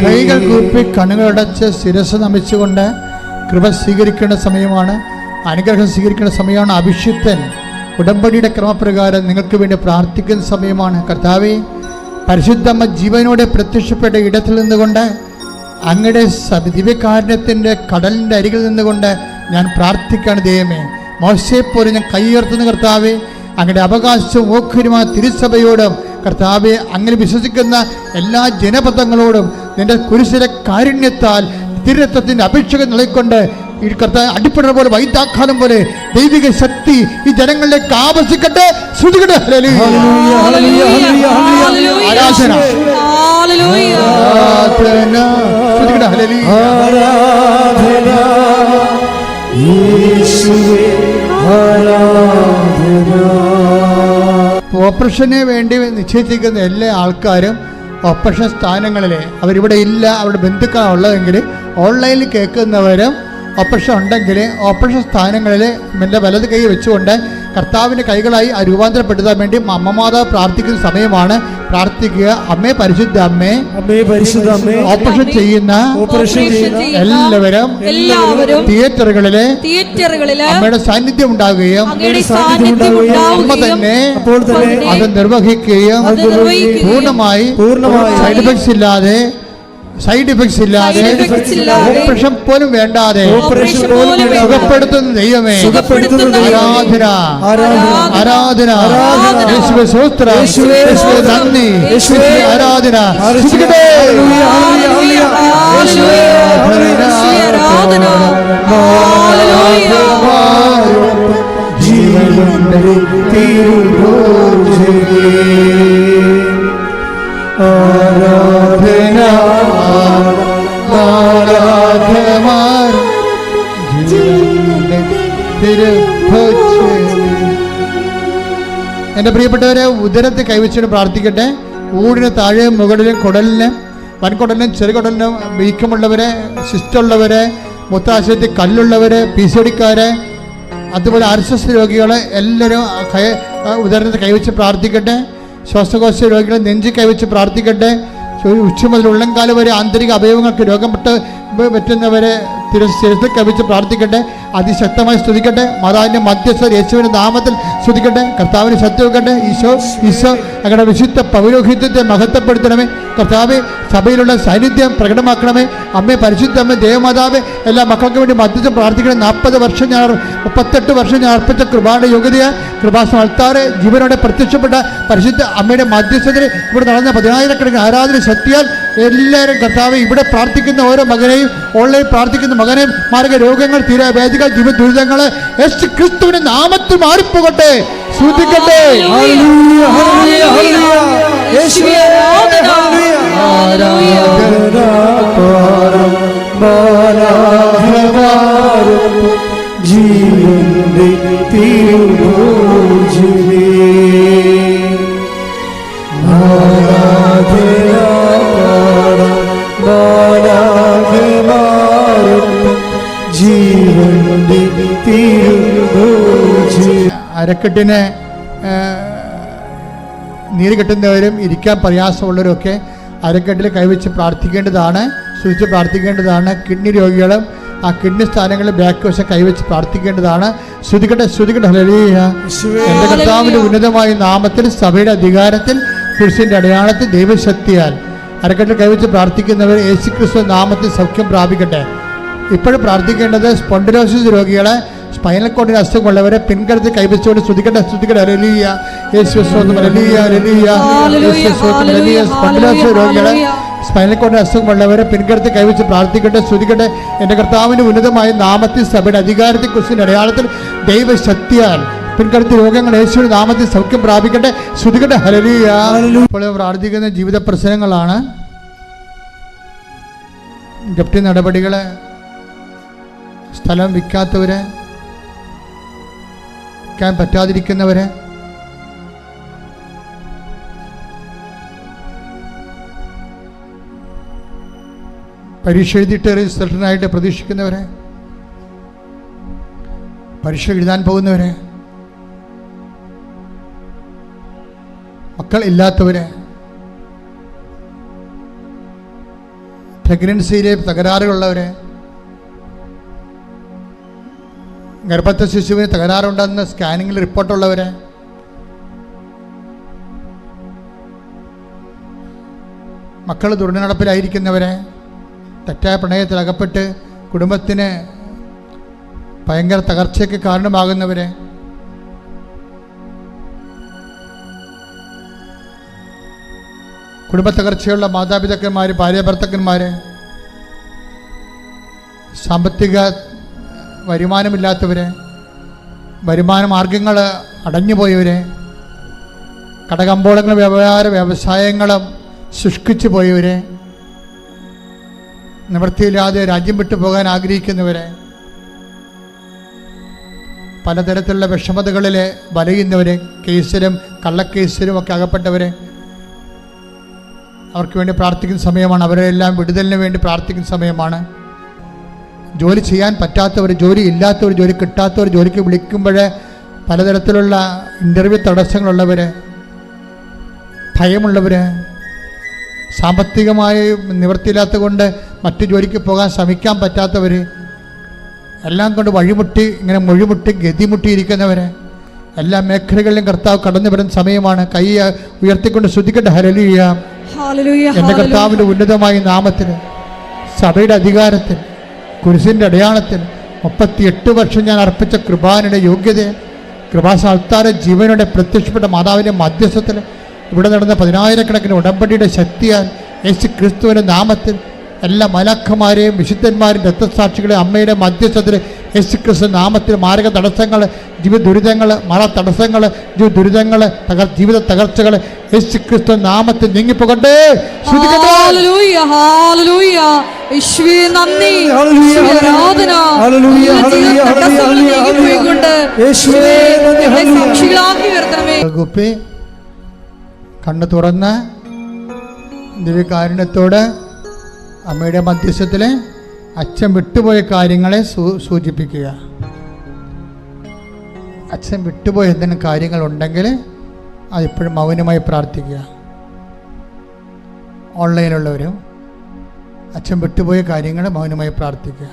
കൈകൾ കൂപ്പി കണ്ണുകളടച്ച് ശിരസ് നമിച്ചുകൊണ്ട് കൃപ സ്വീകരിക്കേണ്ട സമയമാണ്, അനുഗ്രഹം സ്വീകരിക്കേണ്ട സമയമാണ്. അഭിഷിക്തൻ ഉടമ്പടിയുടെ ക്രമപ്രകാരം നിങ്ങൾക്ക് വേണ്ടി പ്രാർത്ഥിക്കുന്ന സമയമാണ്. കർത്താവേ, പരിശുദ്ധമ്മ ജീവനോടെ പ്രത്യക്ഷപ്പെട്ട ഇടത്തിൽ നിന്നുകൊണ്ട് അങ്ങയുടെ ദിവ്യകാരുണ്യത്തിൻ്റെ കടലിൻ്റെ അരികിൽ നിന്നുകൊണ്ട് ഞാൻ പ്രാർത്ഥിക്കുകയാണ്. ദൈവമേ, മോശയെപ്പോലെ ഞാൻ കൈയുയർത്തുന്ന കർത്താവേ, അങ്ങയുടെ അവകാശവും ഓഹരിയുമായ തിരുസഭയോടും കർത്താവെ, അങ്ങനെ വിശ്വസിക്കുന്ന എല്ലാ ജനപദങ്ങളോടും നിന്റെ കുരിശിലെ കാരുണ്യത്താൽ തിരുരത്വത്തിൻ്റെ അപേക്ഷകൾ നൽകിക്കൊണ്ട് ഈ കർത്താവ് അടിപ്പെടുന്ന പോലെ വൈദ്യാഘാതം പോലെ ദൈവിക ശക്തി ഈ ജനങ്ങളിലേക്ക് ആവശ്യിക്കട്ടെ. ശ്രുതികട്ടെ. ആരാധന ഓപ്പറേഷന് വേണ്ടി നിശ്ചയിച്ചിരിക്കുന്ന എല്ലാ ആൾക്കാരും ഓപ്പറേഷൻ സ്ഥാനങ്ങളിൽ അവരിവിടെ ഇല്ല, അവരുടെ ബന്ധുക്കളാണ് ഉള്ളതെങ്കിൽ ഓൺലൈനിൽ കേൾക്കുന്നവരും ഓപ്പറേഷൻ ഉണ്ടെങ്കിൽ ഓപ്പറേഷൻ സ്ഥാനങ്ങളിൽ എൻ്റെ വലത് കൈ വെച്ചുകൊണ്ട് കർത്താവിൻ്റെ കൈകളായി രൂപാന്തരപ്പെടുത്താൻ വേണ്ടി അമ്മമാതാവ് പ്രാർത്ഥിക്കുന്ന സമയമാണ്. പ്രാർത്ഥിക്കുക. അമ്മേ, പരിശുദ്ധ അമ്മേ, ഓപ്പറേഷൻ ചെയ്യുന്ന എല്ലാവരും തിയേറ്ററുകളിലെ അമ്മയുടെ സാന്നിധ്യം ഉണ്ടാകുകയും അമ്മ തന്നെ അത് നിർവഹിക്കുകയും പൂർണ്ണമായി സൈഡ് എഫക്ട്സ് ഇല്ലാതെ ഓപ്പറേഷൻ പോലും വേണ്ടാതെ സുഖപ്പെടുത്തുന്ന ദൈവമേ, ആരാധന, യേശുവേ സ്തോത്രം, യേശുവേ നന്ദി, യേശുവേ ആരാധന. എൻ്റെ പ്രിയപ്പെട്ടവരെ, ഉദരത്തെ കൈവച്ചിട്ട് പ്രാർത്ഥിക്കട്ടെ. ഊടിന് താഴെ മുകളിലും കുടലിന്, വൻകുടലിനും ചെറുകുടലിനും വീക്കമുള്ളവരെ, സിസ്റ്റുള്ളവരെ, മൂത്രാശയത്തിൽ കല്ലുള്ളവരെ, PCODക്കാരെ, അതുപോലെ RSS രോഗികളെ എല്ലാവരും ഉദരത്തെ കൈവച്ച് പ്രാർത്ഥിക്കട്ടെ. ശ്വാസകോശ രോഗികളെ നെഞ്ചി കൈവച്ച് പ്രാർത്ഥിക്കട്ടെ. ഉച്ച മുതൽ ഉള്ളംകാലം വരെ ആന്തരിക അവയവങ്ങൾക്ക് രോഗം പറ്റുന്നവരെ ശിരസിൽ കവിച്ച് പ്രാർത്ഥിക്കട്ടെ. അതിശക്തമായി സ്തുതിക്കട്ടെ. മാതാവിൻ്റെ മധ്യസ്ഥ യേശുവിൻ്റെ നാമത്തിൽ സ്തുതിക്കട്ടെ. കർത്താവിന് ശക്തി വെക്കട്ടെ. ഈശോ അങ്ങയുടെ വിശുദ്ധ പൗരോഹിത്യത്തെ മഹത്വപ്പെടുത്തണമേ. കർത്താവെ, സഭയിലുള്ള സാന്നിധ്യം പ്രകടമാക്കണമേ. അമ്മേ, പരിശുദ്ധ അമ്മ, ദേവമാതാവെ, എല്ലാ മക്കൾക്ക് വേണ്ടി മധ്യസ്ഥം പ്രാർത്ഥിക്കണം. 38 വർഷം ഞാൻ അർപ്പിച്ച കൃപയുടെ യോഗ്യതയാ കൃപാസനം അൾത്താറെ ജീവനോടെ പ്രത്യക്ഷപ്പെട്ട പരിശുദ്ധ അമ്മയുടെ മധ്യസ്ഥതയിൽ ഇവിടെ നടന്ന 10,000 ആരാധന ശക്തിയാൽ എല്ലാവരും കർത്താവെ, ഇവിടെ പ്രാർത്ഥിക്കുന്ന ഓരോ മകനെയും ഓൺലൈൻ പ്രാർത്ഥിക്കുന്ന മകനെയും മാർഗ രോഗങ്ങൾ, തീരാവേദികൾ, ജീവ ദുരിതങ്ങൾ യേശു ക്രിസ്തുവിന്റെ നാമത്തിൽ മാറിപ്പോകട്ടെ. ശ്രദ്ധിക്കട്ടെ. ജീവന്റെ തിരുഭോജനേ അരക്കെട്ടിന് നീര് കെട്ടുന്നവരും ഇരിക്കാൻ പ്രയാസമുള്ളവരൊക്കെ അരക്കെട്ടിൽ കൈവച്ച് പ്രാർത്ഥിക്കേണ്ടതാണ്, സൂക്ഷിച്ച് പ്രാർത്ഥിക്കേണ്ടതാണ്. കിഡ്നി രോഗികളും ആ കിഡ്നി സ്ഥാനങ്ങളിൽ ബാക്ക് വശം കൈവച്ച് പ്രാർത്ഥിക്കേണ്ടതാണ്. ശ്രുതിക്കട്ടെ. ഹല്ലേലൂയ. എൻ്റെ കർത്താവിൻ്റെ ഉന്നതമായ നാമത്തിൽ, സഭയുടെ അധികാരത്തിൽ, കുരിശിൻ്റെ അടയാളത്തിൽ, ദൈവശക്തിയാൽ അരക്കെട്ടിൽ കൈവച്ച് പ്രാർത്ഥിക്കുന്നവർ യേശുക്രിസ്തു നാമത്തിൽ സൗഖ്യം പ്രാപിക്കട്ടെ. ഇപ്പോഴും പ്രാർത്ഥിക്കേണ്ടത് സ്പോണ്ടിലോസിസ് രോഗികളെ, സ്പൈനൽ കോഡിന് അസുഖമുള്ളവരെ പിൻകരുത്തിൽ കൈവച്ചുകൊണ്ട് സ്തുതിക്കട്ടെ. ഹല്ലേലൂയ. യേശുവേ സ്തോത്രം. ഹല്ലേലൂയ. യേശുവേ സ്തോത്രം. ഹല്ലേലൂയ. സ്പോണ്ടിലോസിസ് രോഗികളെ, സ്പൈനൽ കോഡിന് അസുഖമുള്ളവരെ പിൻകരുത്തിൽ കൈവച്ച് പ്രാർത്ഥിക്കട്ടെ. സ്തുതിക്കട്ടെ. എൻ്റെ കർത്താവിൻ്റെ ഉന്നതമായ നാമത്തിൽ, സഭയുടെ അധികാരത്തിൽ, കുരിശിൻ്റെ അടയാളത്തിൽ, ദൈവശക്തിയാൽ പിൻകരുത്തി രോഗങ്ങൾ യേശുവിന്റെ നാമത്തിൽ സൗഖ്യം പ്രാപിക്കട്ടെ. സ്തുതിക്കട്ടെ. ഹല്ലേലൂയ. ഇപ്പോൾ പ്രാർത്ഥിക്കുന്ന ജീവിത പ്രശ്നങ്ങളാണ്. ജപ്തി നടപടികള്, സ്ഥലം വിൽക്കാത്തവര്, വിൽക്കാൻ പറ്റാതിരിക്കുന്നവര്, പരീക്ഷ എഴുതിയിട്ട് റിസൾട്ടിനായിട്ട് പ്രതീക്ഷിക്കുന്നവരെ, പരീക്ഷ എഴുതാൻ പോകുന്നവരെ, മക്കൾ ഇല്ലാത്തവര്, പ്രഗ്നൻസിയിലെ തകരാറുകളുള്ളവർ, ഗർഭസ്ഥ ശിശുവിന് തകരാറുണ്ടെന്ന് സ്കാനിങ്ങിൽ റിപ്പോർട്ടുള്ളവർ, മക്കൾ ദുർനടപ്പിലായിരിക്കുന്നവരെ, തെറ്റായ പ്രണയത്തിൽ അകപ്പെട്ട് കുടുംബത്തിന് ഭയങ്കര തകർച്ചയ്ക്ക് കാരണമാകുന്നവരെ, കുടുംബ തകർച്ചയുള്ള മാതാപിതാക്കന്മാർ, ഭാര്യാഭർത്താക്കന്മാർ, സാമ്പത്തിക വരുമാനമില്ലാത്തവർ, വരുമാന മാർഗങ്ങൾ അടഞ്ഞുപോയവർ, കടകമ്പോളങ്ങളും വ്യവസായങ്ങളും ശുഷ്കിച്ചു പോയവർ, നിവൃത്തിയില്ലാതെ രാജ്യം വിട്ടു പോകാൻ ആഗ്രഹിക്കുന്നവർ, പലതരത്തിലുള്ള വിഷമതകളിൽ വലയുന്നവർ, കേസിലും കള്ളക്കേസിലും ഒക്കെ അകപ്പെട്ടവർ, അവർക്ക് വേണ്ടി പ്രാർത്ഥിക്കുന്ന സമയമാണ്. അവരെല്ലാം വിടുതലിന് വേണ്ടി പ്രാർത്ഥിക്കുന്ന സമയമാണ്. ജോലി ചെയ്യാൻ പറ്റാത്തവർ, ജോലി ഇല്ലാത്തവർ, ജോലി കിട്ടാത്തവർ, ജോലിക്ക് വിളിക്കുമ്പോൾ പലതരത്തിലുള്ള ഇൻ്റർവ്യൂ തടസ്സങ്ങളുള്ളവർ, ഭയമുള്ളവർ, സാമ്പത്തികമായി നിവൃത്തിയില്ലാത്ത കൊണ്ട് മറ്റു ജോലിക്ക് പോകാൻ ശ്രമിക്കാൻ പറ്റാത്തവർ, എല്ലാം കൊണ്ട് ഇങ്ങനെ മൊഴിമുട്ടി ഗതിമുട്ടിയിരിക്കുന്നവർ, എല്ലാ മേഖലകളിലും കർത്താവ് കടന്നു വരുന്ന സമയമാണ്. കൈ ഉയർത്തിക്കൊണ്ട് ശ്രദ്ധിക്കട്ടെ. ഹല്ലേലൂയ. എൻ്റെ കർത്താവിൻ്റെ ഉന്നതമായ നാമത്തിൽ, സഭയുടെ അധികാരത്തിൽ, കുരിശിൻ്റെ അടയാളത്തിൽ 38 വർഷം ഞാൻ അർപ്പിച്ച കൃപാനയുടെ യോഗ്യത, കൃപാസാൽത്താര ജീവനോടെ പ്രത്യക്ഷപ്പെട്ട മാതാവിൻ്റെ മധ്യസ്ഥത്തിൽ ഇവിടെ നടന്ന 10,000 ഉടമ്പടിയുടെ ശക്തിയാൽ യേശു ക്രിസ്തുവിൻ്റെ നാമത്തിൽ എല്ലാ മലാഖമാരെയും വിശുദ്ധന്മാരും രക്തസാക്ഷികളെയും അമ്മയുടെ മധ്യസ്ഥത്തിൽ യേശു ക്രിസ്തു നാമത്തിൽ മാരക തടസ്സങ്ങൾ, ജീവിത ദുരിതങ്ങൾ, മറ തടസ്സങ്ങൾ, ദുരിതങ്ങൾ, ജീവിത തകർച്ചകൾ യേശു ക്രിസ്തു നാമത്തിൽ നീങ്ങിപ്പോകട്ടെ. കണ്ണു തുറന്ന് ദിവ്യകാരുണ്യത്തോട് അമ്മയുടെ മധ്യസ്ഥത്തിൽ അച്ഛൻ വിട്ടുപോയ കാര്യങ്ങളെ സൂചിപ്പിക്കുക. അച്ഛൻ വിട്ടുപോയ എന്തെങ്കിലും കാര്യങ്ങളുണ്ടെങ്കിൽ അതിപ്പോഴും മൗനമായി പ്രാർത്ഥിക്കുക. ഓൺലൈനിലുള്ളവരും അച്ഛൻ വിട്ടുപോയ കാര്യങ്ങൾ മൗനമായി പ്രാർത്ഥിക്കുക.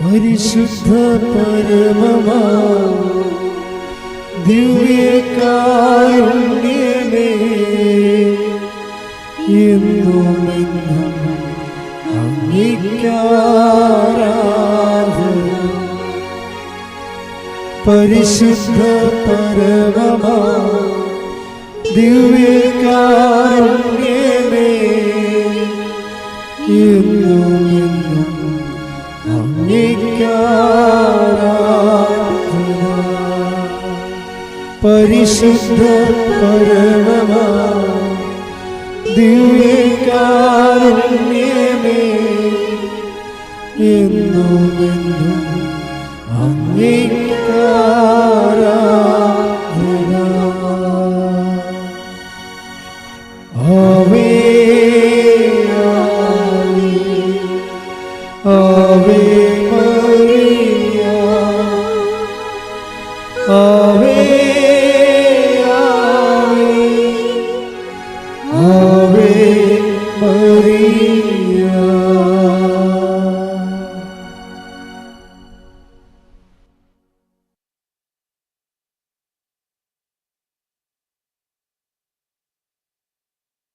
പരിശുദ്ധ പരമമാ ദിവ്യകാരുണ്യമേ, എന്നുമെന്നും അങ്ങേക്കാരാധന. പരിശുദ്ധ പരമമാ ദിവ്യകാരുണ്യമേ, എന്നുമെന്നും അങ്ങേക്കാരാധന. പരിശുദ്ധ പരമമാ ദിവ്യകാരുണ്യമേ എന്നുമെന്നും അങ്ങേക്കാരാ